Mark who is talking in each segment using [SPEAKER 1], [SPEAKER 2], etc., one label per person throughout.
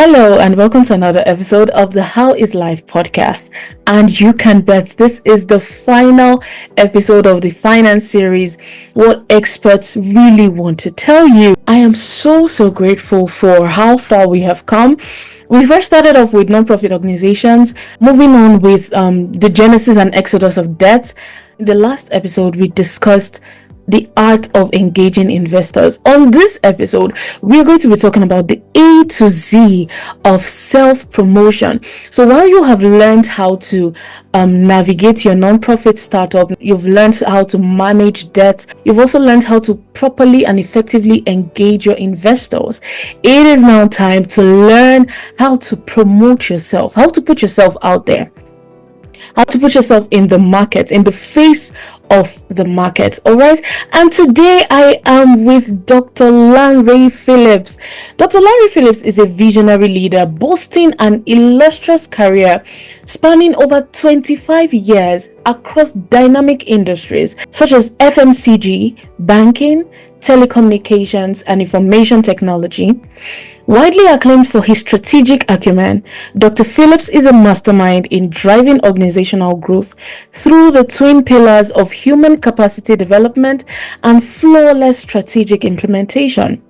[SPEAKER 1] Hello and welcome to another episode of the How is Life podcast. And you can bet this is the final episode of the finance series, What Experts Really Want to Tell You. I am so grateful for how far we have come. We first started off with non-profit organizations, moving on with the genesis and exodus of debt. In the last episode, we discussed the art of engaging investors. On this episode, we're going to be talking about the A to Z of self-promotion. So while you have learned how to navigate your non-profit startup, you've learned how to manage debt, you've also learned how to properly and effectively engage your investors. It is now time to learn how to promote yourself, how to put yourself out there, how to put yourself in the market, in the face of the market. All right. And today I am with Dr. Lanre Phillips. Dr. Lanre Phillips is a visionary leader boasting an illustrious career spanning over 25 years across dynamic industries such as FMCG, banking, telecommunications, and information technology. Widely acclaimed for his strategic acumen, Dr. Phillips is a mastermind in driving organizational growth through the twin pillars of human capacity development and flawless strategic implementation.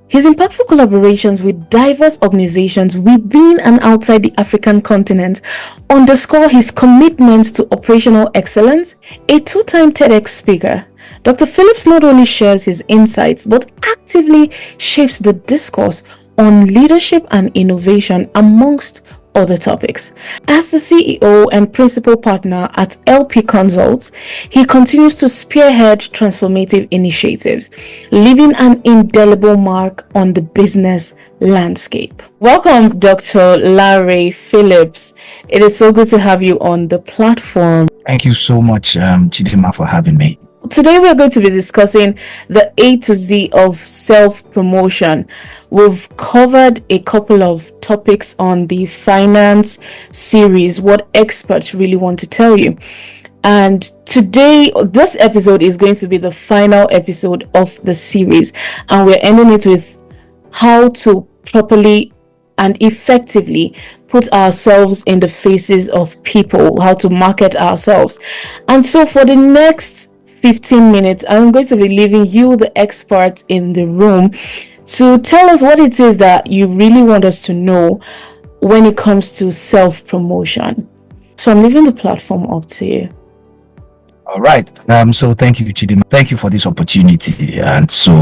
[SPEAKER 1] His impactful collaborations with diverse organizations within and outside the African continent underscore his commitment to operational excellence. A two-time TEDx speaker, Dr. Phillips not only shares his insights but actively shapes the discourse on leadership and innovation, amongst other topics. As the CEO and principal partner at LP Consults, he continues to spearhead transformative initiatives, leaving an indelible mark on the business landscape. Welcome, Dr. Lanre Phillips. It is so good to have you on the platform.
[SPEAKER 2] Thank you so much, Chidinma, for having me.
[SPEAKER 1] Today we are going to be discussing the A to Z of self-promotion. We've covered a couple of topics on the finance series, What Experts Really Want to Tell You. And today, this episode is going to be the final episode of the series. And we're ending it with how to properly and effectively put ourselves in the faces of people, how to market ourselves. And so for the next 15 minutes, I'm going to be leaving you, the expert in the room, to tell us what it is that you really want us to know when it comes to self-promotion. So I'm leaving the platform up to you.
[SPEAKER 2] All right. So thank you, Chidinma. Thank you for this opportunity. And so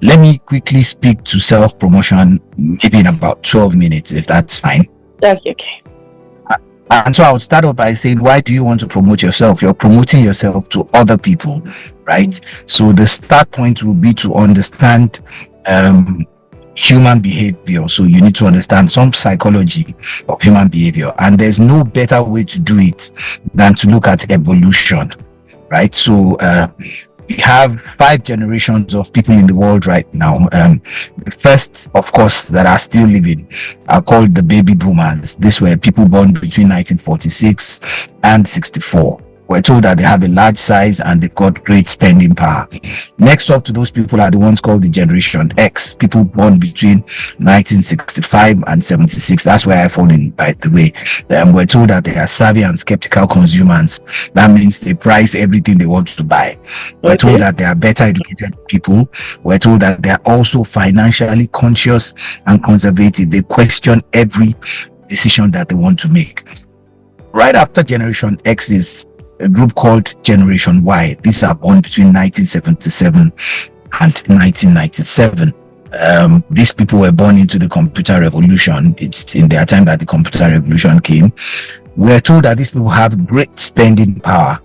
[SPEAKER 2] let me quickly speak to self-promotion, maybe in about 12 minutes, if that's fine.
[SPEAKER 1] That's okay.
[SPEAKER 2] And so I would start off by saying, why do you want to promote yourself? You're promoting yourself to other people, right? So the start point will be to understand human behavior. So you need to understand some psychology of human behavior. And there's no better way to do it than to look at evolution, right? So we have 5 generations of people in the world right now. The first, of course, that are still living are called the baby boomers. These were people born between 1946 and 64. We're told that they have a large size and they've got great spending power. Next up to those people are the ones called the Generation X, people born between 1965 and 76. That's where I fall in, by the way. We're told that they are savvy and skeptical consumers. That means they price everything they want to buy. We're told that they are better educated people. We're told that they are also financially conscious and conservative. They question every decision that they want to make. Right after Generation X is a group called Generation Y. These are born between 1977 and 1997. These people were born into the computer revolution. It's in their time that the computer revolution came. We're told that these people have great spending power.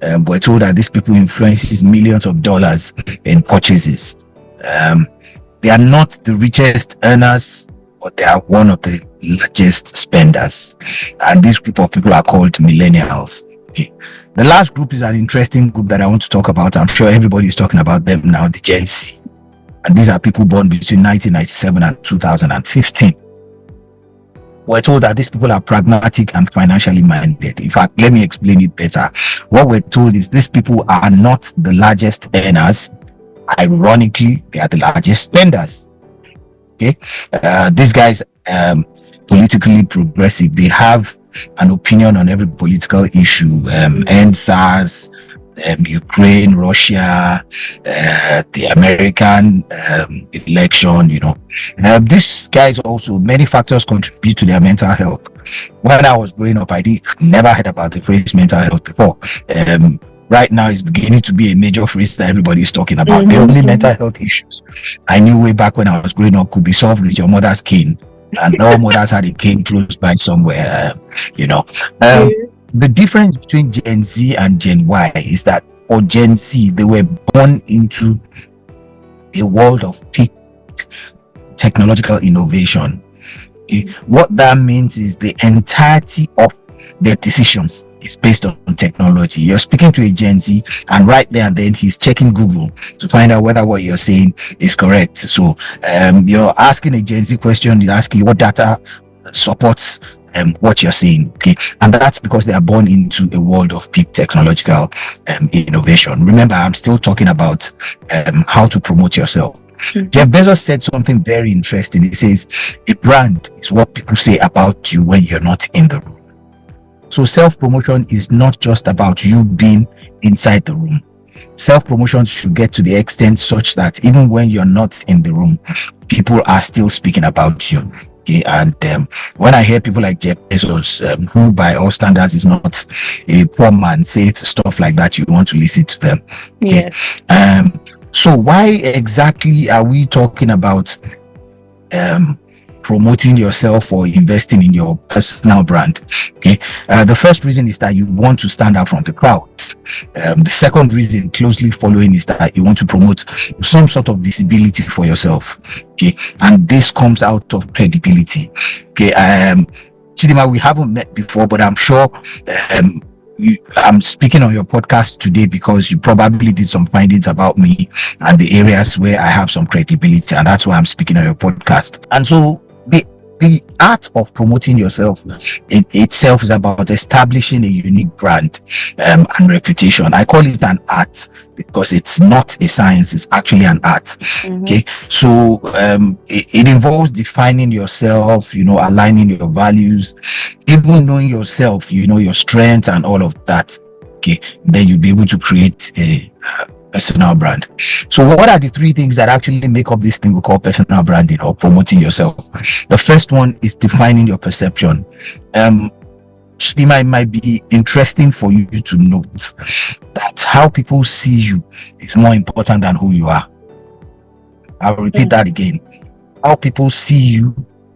[SPEAKER 2] We're told that these people influences millions of dollars in purchases. They are not the richest earners, but they are one of the largest spenders. And this group of people are called millennials. Okay. The last group is an interesting group that I want to talk about. I'm sure everybody is talking about them now, the Gen Z. And these are people born between 1997 and 2015. We're told that these people are pragmatic and financially minded. In fact, let me explain it better. What we're told is these people are not the largest earners. Ironically, they are the largest spenders. Okay, these guys, politically progressive, they have an opinion on every political issue, end SARS, Ukraine, Russia, the American election. These guys also, many factors contribute to their mental health. When I was growing up, I never heard about the phrase mental health before. Right now, it's beginning to be a major phrase that everybody's talking about. The only mental health issues I knew way back when I was growing up could be solved with your mother's cane, and all mothers had a cane close by somewhere. The difference between Gen Z and Gen Y is that for Gen Z, they were born into a world of peak technological innovation. Okay? What that means is the entirety of their decisions is based on technology. You're speaking to a Gen Z, and right there and then he's checking Google to find out whether what you're saying is correct. So you're asking a Gen Z question, you're asking what data supports what you're saying. Okay, and that's because they are born into a world of peak technological innovation. Remember, I'm still talking about how to promote yourself. Jeff Bezos said something very interesting. He says a brand is what people say about you when you're not in the room. So self-promotion is not just about you being inside the room. Self-promotion should get to the extent such that even when you're not in the room, people are still speaking about you. Okay, and when I hear people like Jeff Bezos, who by all standards is not a poor man, say stuff like that, you want to listen to them. Okay. So why exactly are we talking about promoting yourself or investing in your personal brand? Okay, the first reason is that you want to stand out from the crowd. The second reason, closely following, is that you want to promote some sort of visibility for yourself. Okay, and this comes out of credibility. Okay, Chidinma, we haven't met before, but I'm sure I'm speaking on your podcast today because you probably did some findings about me and the areas where I have some credibility, and that's why I'm speaking on your podcast. And so the art of promoting yourself in itself is about establishing a unique brand and reputation. I call it an art because it's not a science, it's actually an art. Okay, so it involves defining yourself, aligning your values, even knowing yourself, your strengths and all of that. Okay, then you'll be able to create a personal brand. So what are the three things that actually make up this thing we call personal branding or promoting yourself? The first one is defining your perception. Chidinma, it might be interesting for you to note that how people see you is more important than who you are. I'll repeat that again. How people see you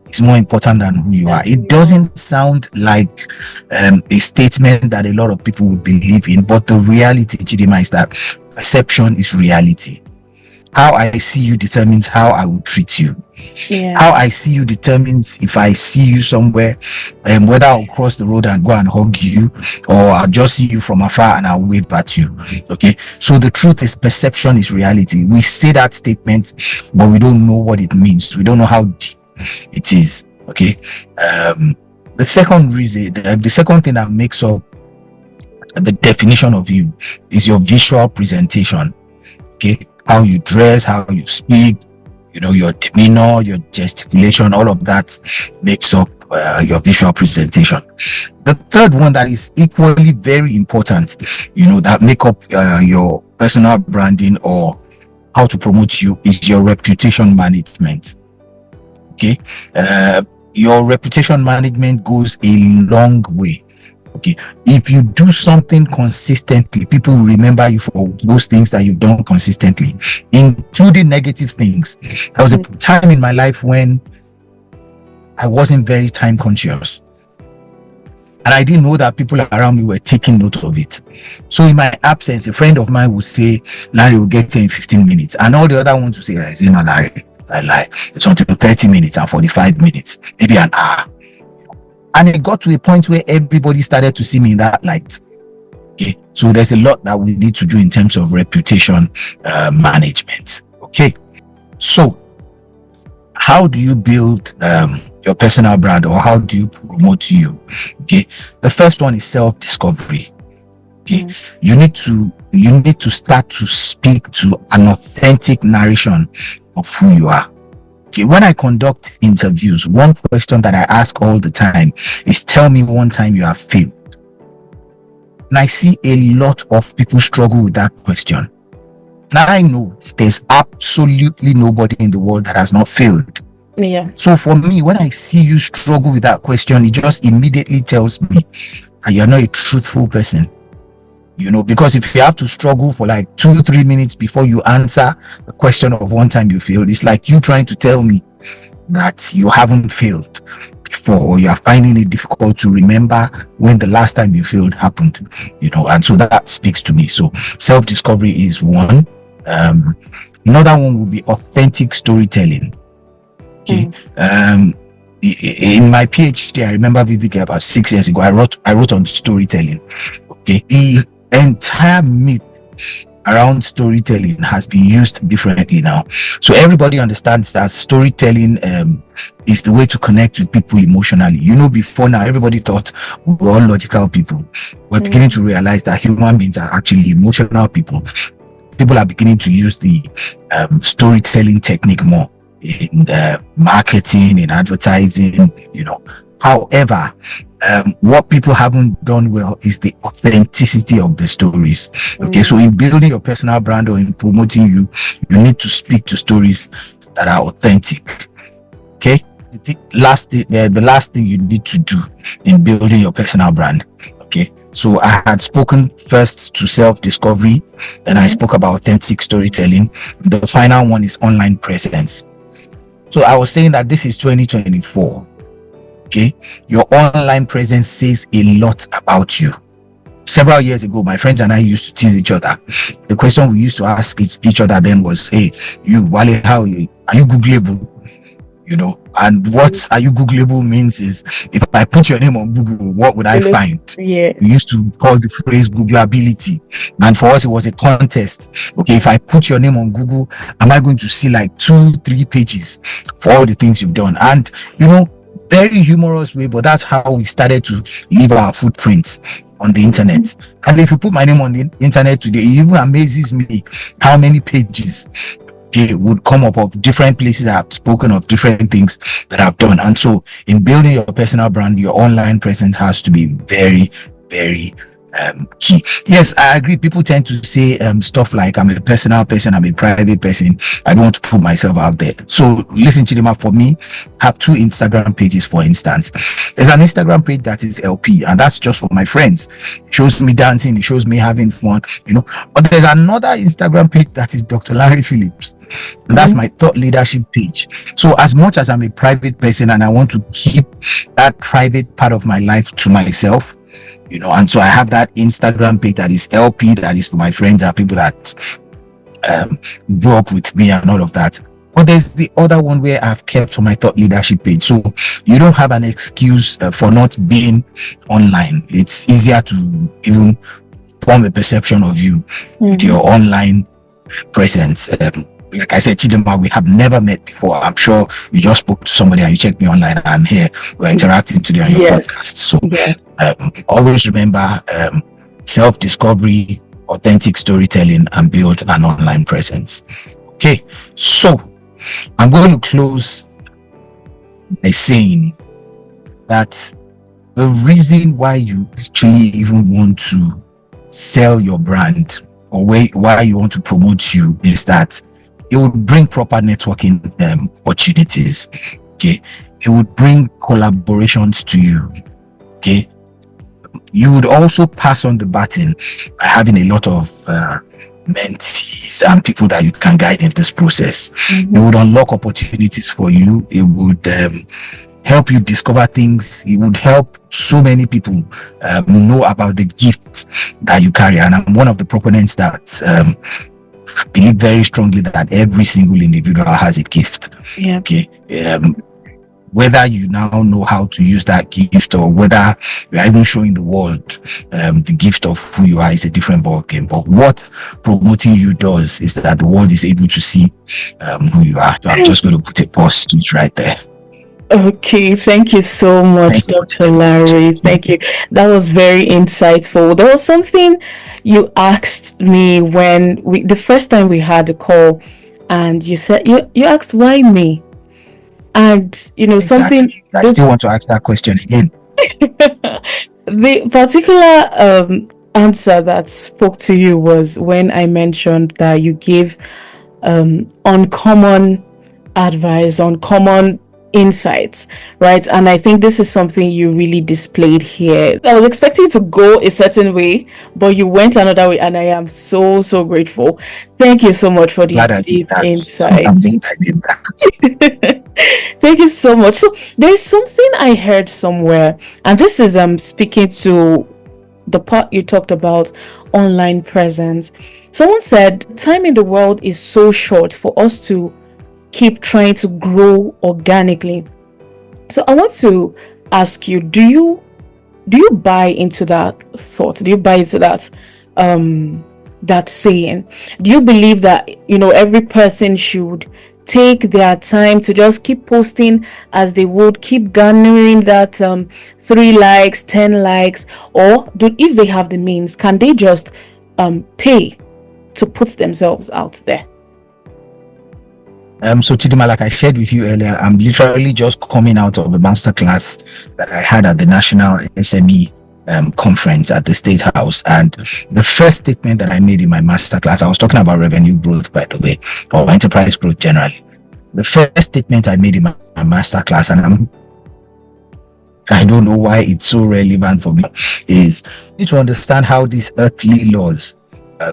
[SPEAKER 2] is more important than who you are. It doesn't sound like a statement that a lot of people would believe in, but the reality, Chidinma, is that perception is reality. How I see you determines how I will treat you. How I see you determines if I see you somewhere, whether I'll cross the road and go and hug you, or I'll just see you from afar and I'll wave at you. Okay, so the truth is perception is reality. We say that statement, but we don't know what it means. We don't know how deep it is. Okay, the second reason, the second thing that makes up the definition of you is your visual presentation. Okay, how you dress, how you speak, your demeanor, your gesticulation, all of that makes up your visual presentation. The third one that is equally very important, that make up your personal branding or how to promote you, is your reputation management. Okay, your reputation management goes a long way. Okay, if you do something consistently, people will remember you for those things that you've done consistently, including negative things. There was a time in my life when I wasn't very time conscious, and I didn't know that people around me were taking note of it. So in my absence, a friend of mine would say, Lanre will get here in 15 minutes, and all the other ones would say, Lanre, I lie, it's until 30 minutes and 45 minutes, maybe an hour. And it got to a point where everybody started to see me in that light. Okay, so there's a lot that we need to do in terms of reputation management. Okay, so how do you build your personal brand, or how do you promote you? Okay, the first one is self-discovery. Okay, you need to start to speak to an authentic narration of who you are. Okay, when I conduct interviews, one question that I ask all the time is, tell me one time you have failed. And I see a lot of people struggle with that question. Now I know there's absolutely nobody in the world that has not failed.
[SPEAKER 1] Yeah.
[SPEAKER 2] So for me, when I see you struggle with that question, it just immediately tells me that you're not a truthful person. Because if you have to struggle for like 2-3 minutes before you answer the question of one time you failed, it's like you trying to tell me that you haven't failed before, or you are finding it difficult to remember when the last time you failed happened, and so that speaks to me. So self-discovery is one. Another one will be authentic storytelling. Okay. In my PhD, I remember vividly about 6 years ago, I wrote on storytelling. Okay. The entire myth around storytelling has been used differently now. So everybody understands that storytelling is the way to connect with people emotionally. Before now, everybody thought we were all logical people. We're beginning to realize that human beings are actually emotional people. People are beginning to use the storytelling technique more in marketing, in advertising, However, what people haven't done well is the authenticity of the stories. Okay, so in building your personal brand or in promoting you need to speak to stories that are authentic. Okay, the last thing you need to do in building your personal brand. Okay, so I had spoken first to self-discovery, then I spoke about authentic storytelling. The final one is online presence. So I was saying that this is 2024. Okay, your online presence says a lot about you. Several years ago, my friends and I used to tease each other. The question we used to ask each other then was, hey, you, Wale, are you Googleable? And what are you Googleable means is, if I put your name on Google, what would I find?
[SPEAKER 1] Yeah.
[SPEAKER 2] We used to call the phrase Googleability. And for us, it was a contest. Okay, if I put your name on Google, am I going to see like 2-3 pages for all the things you've done? And, very humorous way, but that's how we started to leave our footprints on the internet. And if you put my name on the internet today, it even amazes me how many pages would come up of different places I've spoken of, different things that I've done. And so in building your personal brand, your online presence has to be very, very key. Yes, I agree. People tend to say stuff like, I'm a personal person, I'm a private person, I don't want to put myself out there. So listen, Chidinma, for me, I have 2 Instagram pages, for instance. There's an Instagram page that is LP, and that's just for my friends. It shows me dancing, it shows me having fun, But there's another Instagram page that is Dr Lanre Phillips, and that's my thought leadership page. So as much as I'm a private person and I want to keep that private part of my life to myself, and so I have that Instagram page that is LP, that is for my friends and people that grew up with me and all of that. But there's the other one where I've kept for my thought leadership page. So you don't have an excuse for not being online. It's easier to even form a perception of you with your online presence. Like I said, Chidinma, we have never met before. I'm sure you just spoke to somebody and you checked me online. I'm here. We're interacting today on your podcast. So always remember self-discovery, authentic storytelling, and build an online presence. Okay, so I'm going to close by saying that the reason why you actually even want to sell your brand or why you want to promote you is that it would bring proper networking opportunities. Okay, it would bring collaborations to you. Okay, you would also pass on the baton by having a lot of mentees and people that you can guide in this process. It would unlock opportunities for you. It would help you discover things. It would help so many people know about the gifts that you carry. And I'm one of the proponents that I believe very strongly that every single individual has a gift. Okay, whether you now know how to use that gift or whether you are even showing the world the gift of who you are is a different ballgame. But what promoting you does is that the world is able to see who you are. So I'm just going to put a pause to it right there.
[SPEAKER 1] Okay, thank you so much, Dr. Lanre. Thank you. That was very insightful. There was something you asked me when the first time we had a call, and you said you asked why me. And something,
[SPEAKER 2] Exactly. I still want to ask that question again.
[SPEAKER 1] the particular answer that spoke to you was when I mentioned that you gave uncommon advice, uncommon insights, right? And I think this is something you really displayed here. I was expecting you to go a certain way, but you went another way, and I am so grateful. Thank you so much for the
[SPEAKER 2] Glad I did
[SPEAKER 1] deep
[SPEAKER 2] that. I'm
[SPEAKER 1] insights.
[SPEAKER 2] glad I did that.
[SPEAKER 1] Thank you so much. So there's something I heard somewhere, and this is speaking to the part you talked about, online presence. Someone said time in the world is so short for us to keep trying to grow organically. So I want to ask you, do you buy into that thought? Do you buy into that saying? Do you believe that every person should take their time to just keep posting as they would, keep garnering that 3 likes, 10 likes, or if they have the means, can they just pay to put themselves out there?
[SPEAKER 2] So Chidinma, like I shared with you earlier, I'm literally just coming out of a masterclass that I had at the National SME conference at the State House. And the first statement that I made in my masterclass, I was talking about revenue growth, by the way, or enterprise growth generally. The first statement I made in my masterclass, and I don't know why it's so relevant for me, is you need to understand how these earthly laws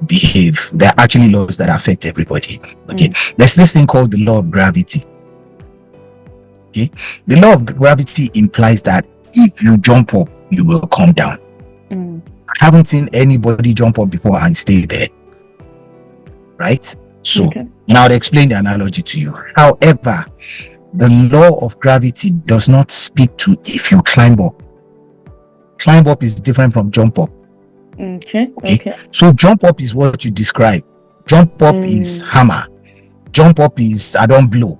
[SPEAKER 2] behave. They're actually laws that affect everybody. Okay, there's this thing called the law of gravity. Okay, the law of gravity implies that if you jump up, you will come down. I haven't seen anybody jump up before and stay there, right? So now I'll explain the analogy to you. However, the law of gravity does not speak to if you climb up. Climb up is different from jump up. Okay. So jump up is what you describe. Jump up is hammer. Jump up is I don't blow.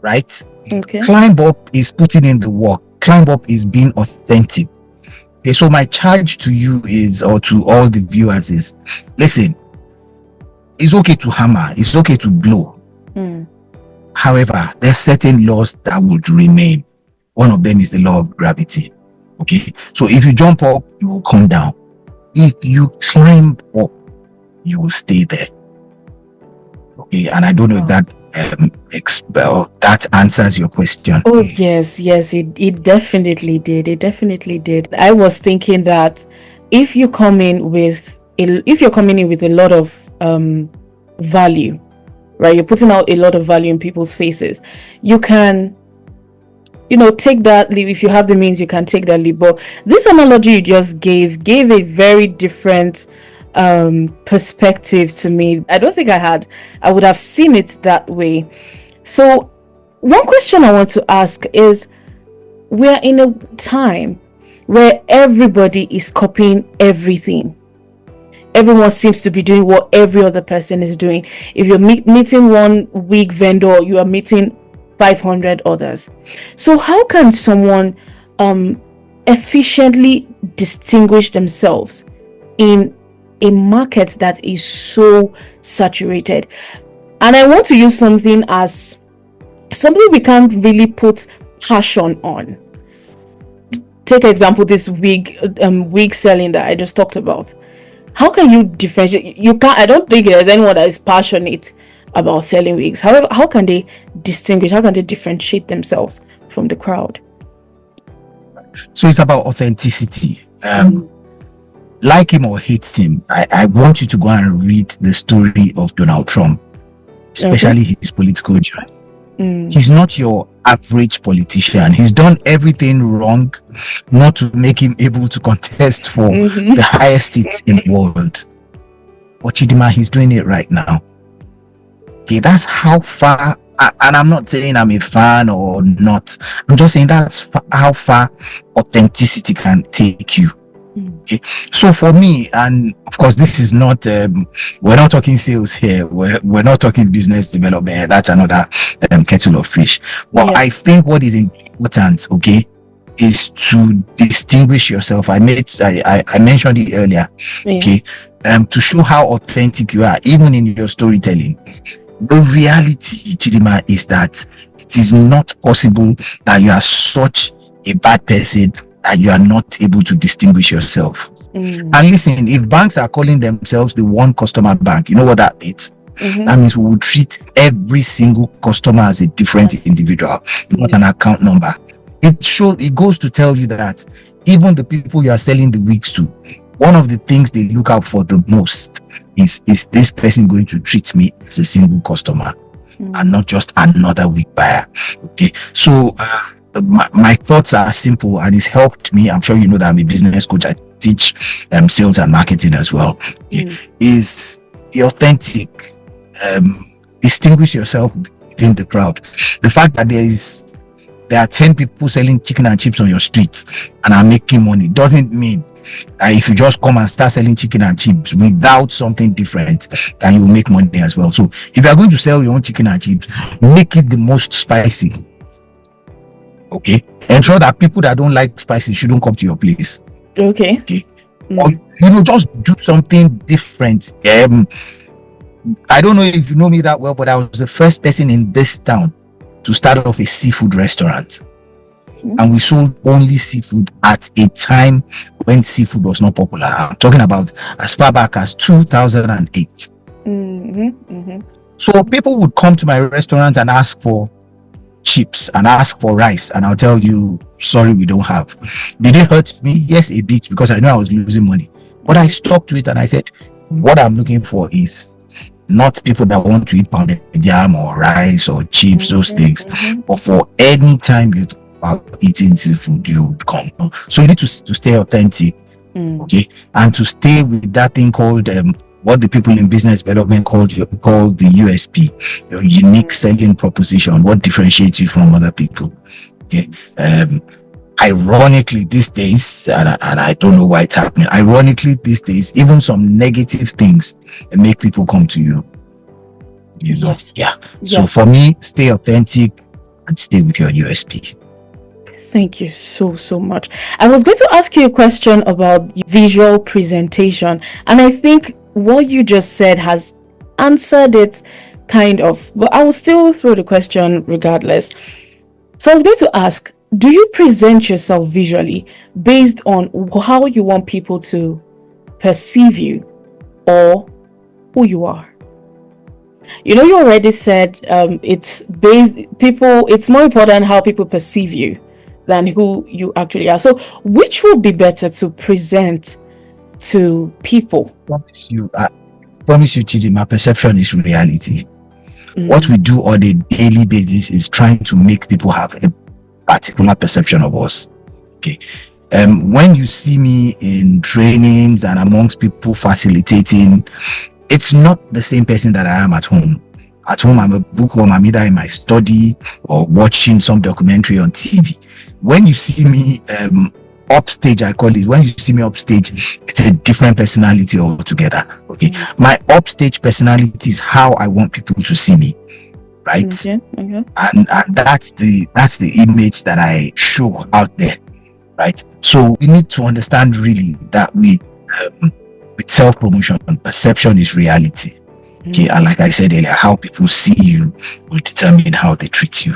[SPEAKER 2] Right? Okay. Climb up is putting in the work. Climb up is being authentic. Okay, so my charge to you is, or to all the viewers is, listen, it's okay to hammer, it's okay to blow. However, there are certain laws that would remain. One of them is the law of gravity. Okay, so if you jump up, you will come down. If you climb up, you will stay there. Okay, and I don't know if that that answers your question.
[SPEAKER 1] Oh yes, it definitely did. It definitely did. I was thinking that if you're coming in with a lot of value, right? You're putting out a lot of value in people's faces. You can take that leap. If you have the means, you can take that leap. But this analogy you just gave a very different perspective to me. I don't think I would have seen it that way. So one question I want to ask is, we're in a time where everybody is copying everything. Everyone seems to be doing what every other person is doing. If you're meeting one wig vendor, you are meeting 500 others. So how can someone efficiently distinguish themselves in a market that is so saturated? And I want to use something we can't really put passion on. Take example, this wig selling that I just talked about. How can you differentiate? You can't. I don't think there's anyone that is passionate about selling wigs. However, how can they distinguish? How can they differentiate themselves from the crowd?
[SPEAKER 2] So it's about authenticity. Like him or hate him, I want you to go and read the story of Donald Trump, especially his political journey. He's not your average politician. He's done everything wrong not to make him able to contest for the highest seat in the world. But Chidinma, he's doing it right now. Okay, that's how far, and I'm not saying I'm a fan or not. I'm just saying that's how far authenticity can take you. Okay, so for me, and of course, this is not, we're not talking sales here. We're not talking business development. That's another kettle of fish. Well, I think what is important, okay, is to distinguish yourself. I mentioned it earlier, okay, to show how authentic you are, even in your storytelling. The reality, Chidinma, is that it is not possible that you are such a bad person that you are not able to distinguish yourself. And listen, if banks are calling themselves the one customer bank, you know what that means? That means we will treat every single customer as a different individual, not an account number. It goes to tell you that even the people you are selling the wigs to, one of the things they look out for the most is this person going to treat me as a single customer and not just another wig buyer. Okay, so my thoughts are simple, and it's helped me. I'm sure you know that I'm a business coach. I teach sales and marketing as well. Okay. Is be authentic, distinguish yourself within the crowd. The fact that there are 10 people selling chicken and chips on your street and are making money doesn't mean that if you just come and start selling chicken and chips without something different, that you will make money as well. So if you are going to sell your own chicken and chips, make it the most spicy. Okay, ensure that people that don't like spicy shouldn't come to your place.
[SPEAKER 1] Okay.
[SPEAKER 2] Or just do something different. I don't know if you know me that well, but I was the first person in this town to start off a seafood restaurant. And we sold only seafood at a time when seafood was not popular. I'm talking about as far back as 2008. So people would come to my restaurant and ask for chips and ask for rice, and I'll tell you, sorry, we don't have. Did it hurt me? Yes, a bit, because I know I was losing money. But I stuck to it and I said, what I'm looking for is not people that want to eat pounded jam or rice or chips, those things. But for any time you are eating seafood, you would come. So you need to stay authentic, okay, and to stay with that thing called what the people in business development call the USP, your unique selling proposition, what differentiates you from other people. Okay. Ironically these days, and I don't know why it's happening, ironically these days, even some negative things make people come to you. You know? Yes. So for me, stay authentic and stay with your USP.
[SPEAKER 1] Thank you so much. I was going to ask you a question about visual presentation, and I think what you just said has answered it kind of, but I will still throw the question regardless. So I was going to ask, do you present yourself visually based on how you want people to perceive you or who you are? You know, you already said it's more important how people perceive you than who you actually are. So which would be better to present to people?
[SPEAKER 2] I promise you, Chidinma, perception is reality. What we do on a daily basis is trying to make people have a particular perception of us. Okay. When you see me in trainings and amongst people facilitating, it's not the same person that I am at home. At home, I'm a bookworm. I'm either in my study or watching some documentary on TV. When you see me upstage, I call it, when you see me upstage, it's a different personality altogether. Okay. My upstage personality is how I want people to see me, right? And that's the image that I show out there, right? So we need to understand really that with self-promotion, perception is reality. Okay. And like I said earlier, how people see you will determine how they treat you.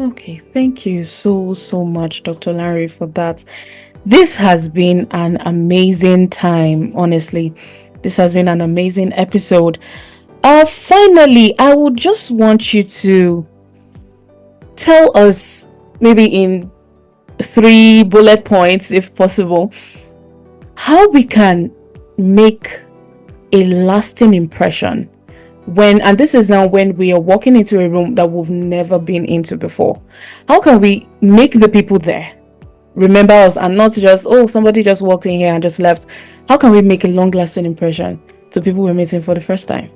[SPEAKER 1] Okay, thank you so much, Dr. Lanre, for that. This has been an amazing time, honestly. This has been an amazing episode. Finally, I would just want you to tell us, maybe in 3 bullet points, if possible, how we can make a lasting impression and this is now when we are walking into a room that we've never been into before. How can we make the people there remember us and not just, somebody just walked in here and just left? How can we make a long-lasting impression to people we're meeting for the first time?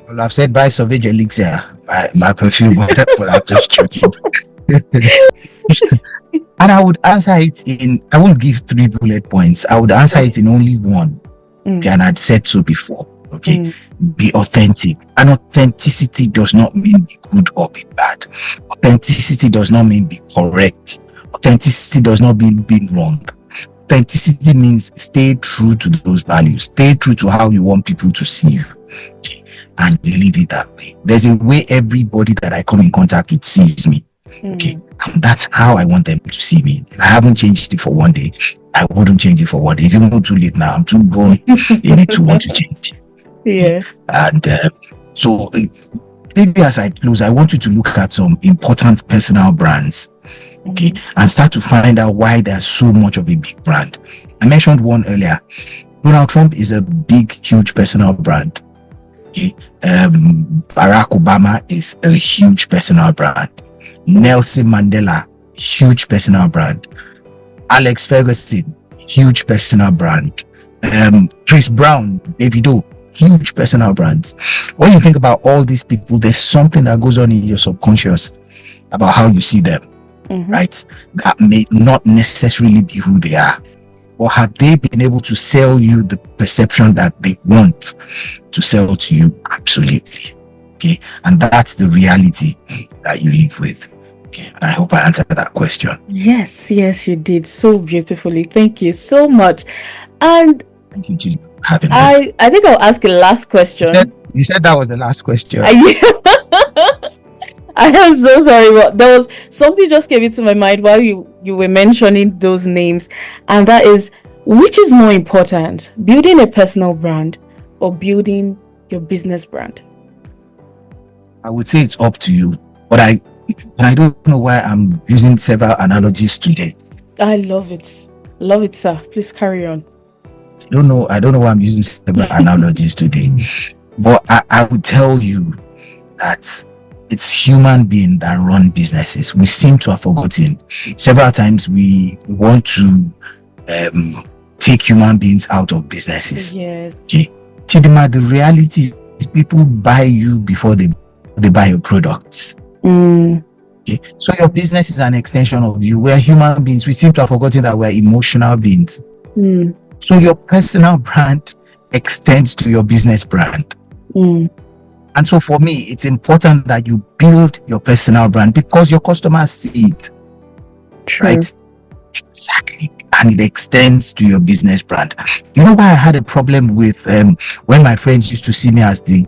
[SPEAKER 2] Well, I've said buy Sauvage Elixir, my perfume, but I'm just joking. And I would answer it I won't give 3 bullet points. I would answer it in only 1. Okay, and I'd said so before. Okay, be authentic. And authenticity does not mean be good or be bad. Authenticity does not mean be correct. Authenticity does not mean being wrong. Authenticity means stay true to those values. Stay true to how you want people to see you. Okay, and leave it that way. There's a way everybody that I come in contact with sees me. Okay, and that's how I want them to see me. I haven't changed it for one day. I wouldn't change it for one day. It's even too late now. I'm too grown in it to want to change.
[SPEAKER 1] Yeah.
[SPEAKER 2] And so maybe as I close, I want you to look at some important personal brands, okay, and start to find out why there's so much of a big brand. I mentioned one earlier. Donald Trump is a big, huge personal brand. Okay. Barack Obama is a huge personal brand. Nelson Mandela, huge personal brand. Alex Ferguson, huge personal brand. Chris Brown, Davido, huge personal brands. When you think about all these people, there's something that goes on in your subconscious about how you see them, right? That may not necessarily be who they are. Or have they been able to sell you the perception that they want to sell to you? Absolutely. Okay. And that's the reality that you live with. Okay. And I hope I answered that question.
[SPEAKER 1] Yes, you did so beautifully. Thank you so much. And
[SPEAKER 2] thank you, Chidinma, for having me.
[SPEAKER 1] I think I'll ask a last question.
[SPEAKER 2] You said that was the last question.
[SPEAKER 1] I am so sorry, but there was something just came into my mind while you were mentioning those names, and that is, which is more important, building a personal brand or building your business brand?
[SPEAKER 2] I would say it's up to you, but I don't know why I'm using several analogies today.
[SPEAKER 1] I love it, sir. Please carry on.
[SPEAKER 2] I don't know why I'm using several analogies today, but I would tell you that it's human beings that run businesses. We seem to have forgotten. Several times we want to take human beings out of businesses.
[SPEAKER 1] Yes.
[SPEAKER 2] Okay. Chidinma, the reality is people buy you before they buy your products. Okay. So your business is an extension of you. We're human beings. We seem to have forgotten that we're emotional beings. So your personal brand extends to your business brand. And so for me, it's important that you build your personal brand because your customers see it.
[SPEAKER 1] True.
[SPEAKER 2] Right? Exactly. And it extends to your business brand. You know why I had a problem with when my friends used to see me as the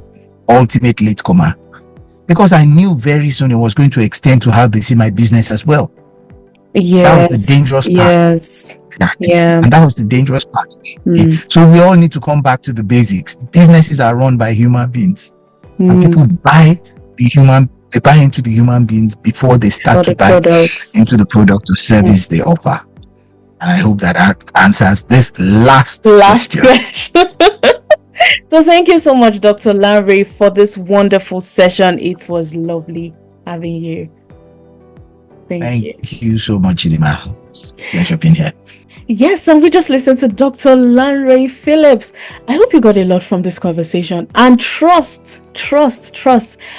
[SPEAKER 2] ultimate latecomer? Because I knew very soon it was going to extend to how they see my business as well.
[SPEAKER 1] Yes.
[SPEAKER 2] That was the dangerous part.
[SPEAKER 1] Yes.
[SPEAKER 2] Exactly.
[SPEAKER 1] Yeah.
[SPEAKER 2] And that was the dangerous part. Okay. So we all need to come back to the basics. Businesses are run by human beings. And people buy into the human beings before they start to buy into the product or service they offer. And I hope that answers this last question.
[SPEAKER 1] So thank you so much, Dr. Lanre, for this wonderful session. It was lovely having you.
[SPEAKER 2] Thank you so much, Chidinma. It's a pleasure being here.
[SPEAKER 1] Yes, and we just listened to Dr. Lanre Phillips. I hope you got a lot from this conversation, and trust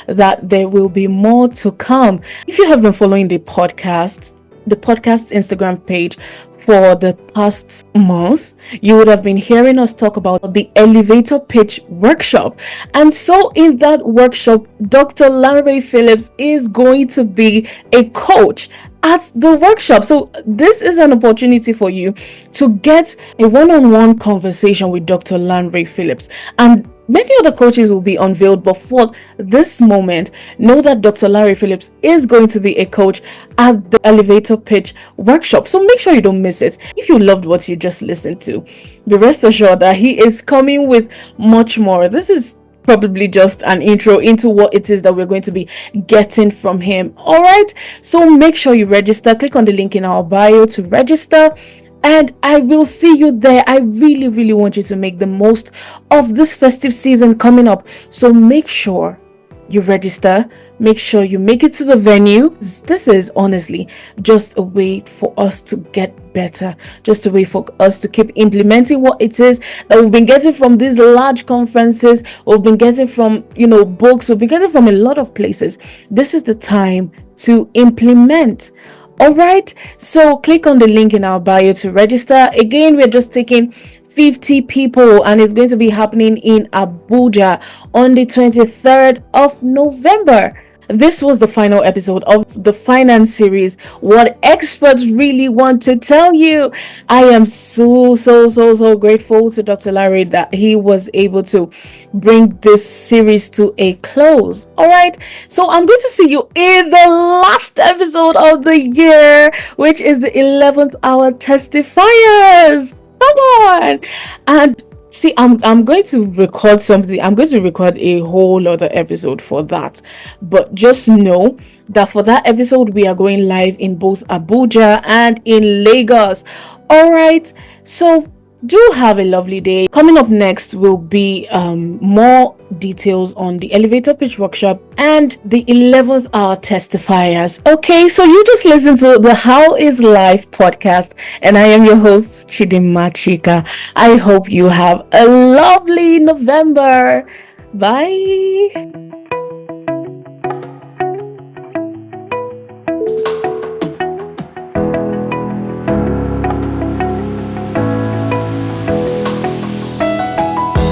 [SPEAKER 1] that there will be more to come. If you have been following the podcast Instagram page for the past month, you would have been hearing us talk about the elevator pitch workshop. And so in that workshop, Dr. Lanre Phillips is going to be a coach at the workshop. So this is an opportunity for you to get a one-on-one conversation with Dr. Lanre Phillips, and many other coaches will be unveiled, but for this moment, know that Dr. Lanre Phillips is going to be a coach at the elevator pitch workshop. So make sure you don't miss it. If you loved what you just listened to, be rest assured that he is coming with much more. This is probably just an intro into what it is that we're going to be getting from him. All right, so make sure you register. Click on the link in our bio to register, and I will see you there. I really want you to make the most of this festive season coming up, so make sure you register. Make sure you make it to the venue. This is honestly just a way for us to get better, just a way for us to keep implementing what it is that we've been getting from these large conferences, we've been getting from books, we've been getting from a lot of places. This is the time to implement. All right, so click on the link in our bio to register. Again, we're just taking 50 people, and it's going to be happening in Abuja on the 23rd of November. This was the final episode of the finance series, What Experts Really Want to Tell You. I am so grateful to Dr. Lanre that he was able to bring this series to a close. All right, so I'm going to see you in the last episode of the year, which is the 11th hour testifiers. Come on. And see, I'm going to record something. I'm going to record a whole other episode for that. But just know that for that episode, we are going live in both Abuja and in Lagos. All right. So do have a lovely day. Coming up next will be more details on the elevator pitch workshop and the 11th hour testifiers. Okay, so you just listen to the How is Life podcast, and I am your host, Chidinma Chika. I hope you have a lovely November. Bye.